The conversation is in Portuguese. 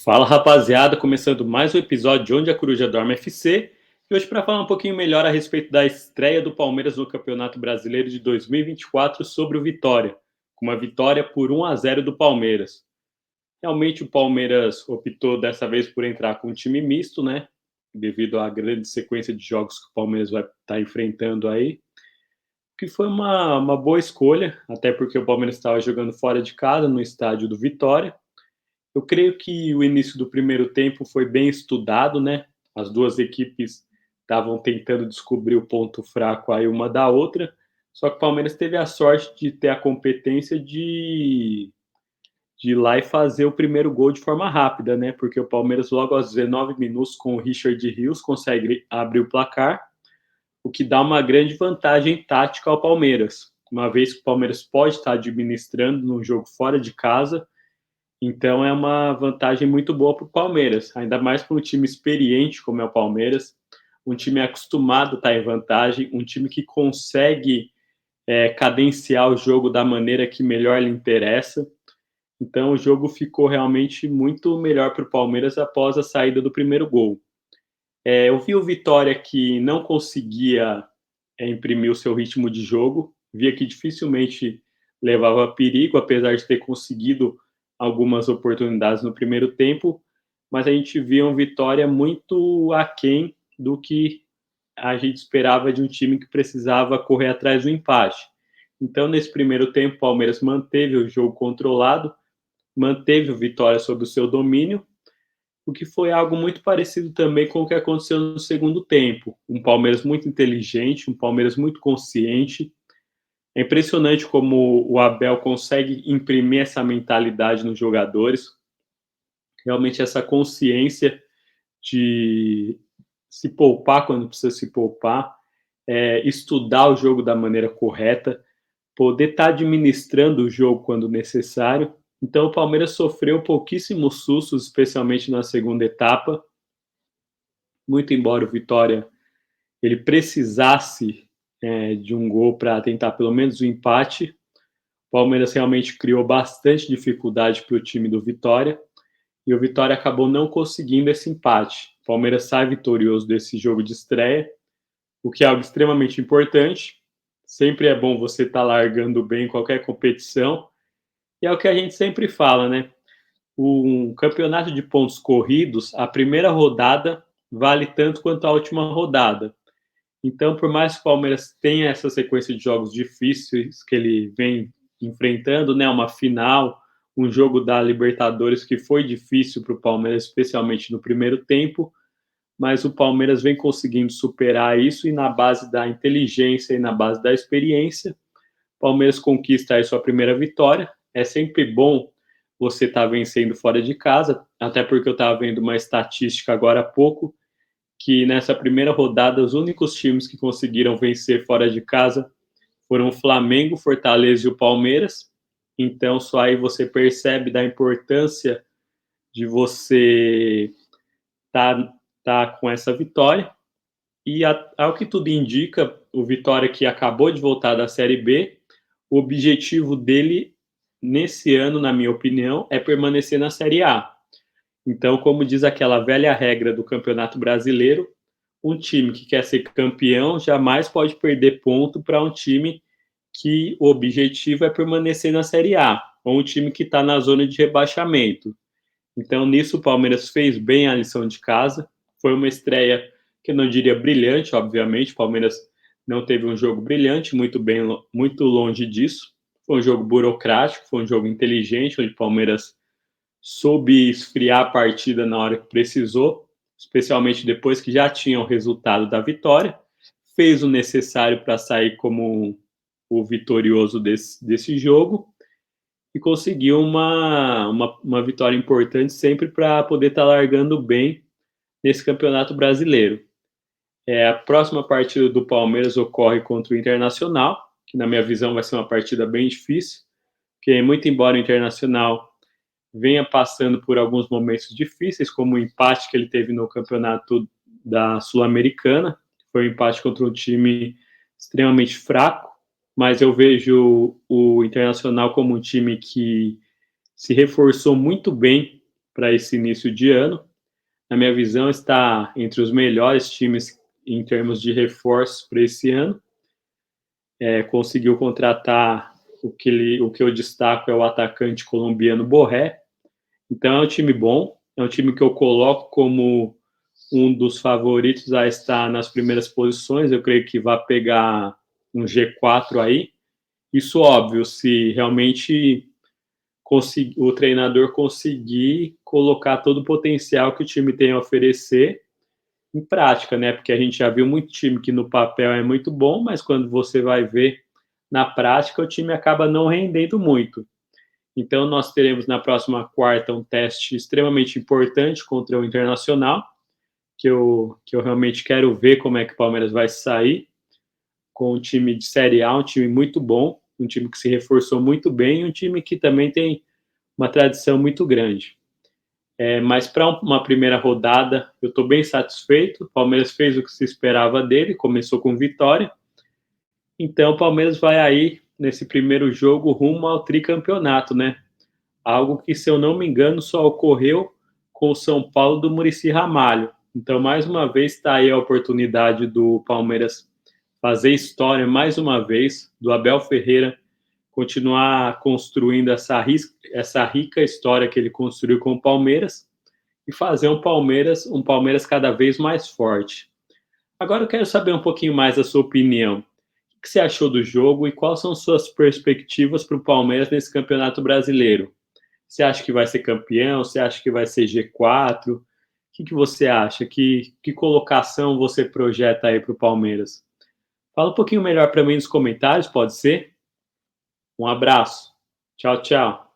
Fala rapaziada, começando mais um episódio de Onde a Coruja Dorme FC. E hoje para falar um pouquinho melhor a respeito da estreia do Palmeiras no Campeonato Brasileiro de 2024 sobre o Vitória, com uma vitória por 1-0 do Palmeiras. Realmente o Palmeiras optou dessa vez por entrar com um time misto, né? Devido à grande sequência de jogos que o Palmeiras vai estar enfrentando aí. Que foi uma boa escolha, até porque o Palmeiras estava jogando fora de casa, no estádio do Vitória. Eu creio que o início do primeiro tempo foi bem estudado, né? As duas equipes estavam tentando descobrir o ponto fraco aí uma da outra, só que o Palmeiras teve a sorte de ter a competência de ir lá e fazer o primeiro gol de forma rápida, né? Porque o Palmeiras, logo aos 19 minutos, com o Richard Rios, consegue abrir o placar, o que dá uma grande vantagem tática ao Palmeiras, uma vez que o Palmeiras pode estar administrando num jogo fora de casa. Então é uma vantagem muito boa para o Palmeiras, ainda mais para um time experiente como é o Palmeiras, um time acostumado a estar em vantagem, um time que consegue cadenciar o jogo da maneira que melhor lhe interessa. Então o jogo ficou realmente muito melhor para o Palmeiras após a saída do primeiro gol. Eu vi o Vitória que não conseguia imprimir o seu ritmo de jogo, via que dificilmente levava perigo, apesar de ter conseguido algumas oportunidades no primeiro tempo, mas a gente via um Vitória muito aquém do que a gente esperava de um time que precisava correr atrás do empate. Então, nesse primeiro tempo, o Palmeiras manteve o jogo controlado, manteve o Vitória sob o seu domínio, o que foi algo muito parecido também com o que aconteceu no segundo tempo. Um Palmeiras muito inteligente, um Palmeiras muito consciente. É impressionante como o Abel consegue imprimir essa mentalidade nos jogadores, realmente essa consciência de se poupar quando precisa se poupar, estudar o jogo da maneira correta, poder estar administrando o jogo quando necessário. Então o Palmeiras sofreu pouquíssimos sustos, especialmente na segunda etapa, muito embora o Vitória ele precisasse de um gol para tentar pelo menos o empate. O Palmeiras realmente criou bastante dificuldade para o time do Vitória e o Vitória acabou não conseguindo esse empate. O Palmeiras sai vitorioso desse jogo de estreia, o que é algo extremamente importante. Sempre é bom você estar largando bem em qualquer competição. E é o que a gente sempre fala, né? Um campeonato de pontos corridos, a primeira rodada vale tanto quanto a última rodada. Então, por mais que o Palmeiras tenha essa sequência de jogos difíceis que ele vem enfrentando, né, uma final, um jogo da Libertadores que foi difícil para o Palmeiras, especialmente no primeiro tempo, mas o Palmeiras vem conseguindo superar isso e na base da inteligência e na base da experiência, o Palmeiras conquista aí sua primeira vitória. É sempre bom você estar vencendo fora de casa, até porque eu estava vendo uma estatística agora há pouco, que nessa primeira rodada os únicos times que conseguiram vencer fora de casa foram o Flamengo, Fortaleza e o Palmeiras. Então, só aí você percebe da importância de você tá com essa vitória. E ao que tudo indica, o Vitória que acabou de voltar da Série B, o objetivo dele nesse ano, na minha opinião, é permanecer na Série A. Então, como diz aquela velha regra do Campeonato Brasileiro, um time que quer ser campeão jamais pode perder ponto para um time que o objetivo é permanecer na Série A, ou um time que está na zona de rebaixamento. Então, nisso, o Palmeiras fez bem a lição de casa. Foi uma estreia que eu não diria brilhante, obviamente. O Palmeiras não teve um jogo brilhante, muito longe disso. Foi um jogo burocrático, foi um jogo inteligente, onde o Palmeiras soube esfriar a partida na hora que precisou, especialmente depois que já tinha o resultado da vitória. Fez o necessário para sair como o vitorioso desse jogo e conseguiu uma vitória importante sempre para poder estar largando bem nesse Campeonato Brasileiro. A próxima partida do Palmeiras ocorre contra o Internacional, que na minha visão vai ser uma partida bem difícil, porque muito embora o Internacional venha passando por alguns momentos difíceis, como o empate que ele teve no Campeonato da Sul-Americana, foi um empate contra um time extremamente fraco, mas eu vejo o Internacional como um time que se reforçou muito bem para esse início de ano. Na minha visão, está entre os melhores times em termos de reforço para esse ano. Conseguiu contratar o que eu destaco é o atacante colombiano Borré. Então é um time bom, é um time que eu coloco como um dos favoritos a estar nas primeiras posições. Eu creio que vai pegar um G4 aí. Isso óbvio, se realmente o treinador conseguir colocar todo o potencial que o time tem a oferecer em prática, né? Porque a gente já viu muito time que no papel é muito bom, mas quando você vai ver na prática, o time acaba não rendendo muito. Então, nós teremos na próxima quarta um teste extremamente importante contra o Internacional, que eu realmente quero ver como é que o Palmeiras vai sair com um time de Série A, um time muito bom, um time que se reforçou muito bem, um time que também tem uma tradição muito grande. Mas para uma primeira rodada, eu estou bem satisfeito. O Palmeiras fez o que se esperava dele, começou com vitória. Então, o Palmeiras vai aí, nesse primeiro jogo, rumo ao tricampeonato, né? Algo que, se eu não me engano, só ocorreu com o São Paulo do Muricy Ramalho. Então, mais uma vez, está aí a oportunidade do Palmeiras fazer história, mais uma vez, do Abel Ferreira continuar construindo essa rica história que ele construiu com o Palmeiras e fazer um Palmeiras cada vez mais forte. Agora eu quero saber um pouquinho mais a sua opinião. O que você achou do jogo e quais são suas perspectivas para o Palmeiras nesse Campeonato Brasileiro? Você acha que vai ser campeão? Você acha que vai ser G4? O que você acha? Que colocação você projeta aí para o Palmeiras? Fala um pouquinho melhor para mim nos comentários, pode ser? Um abraço. Tchau, tchau.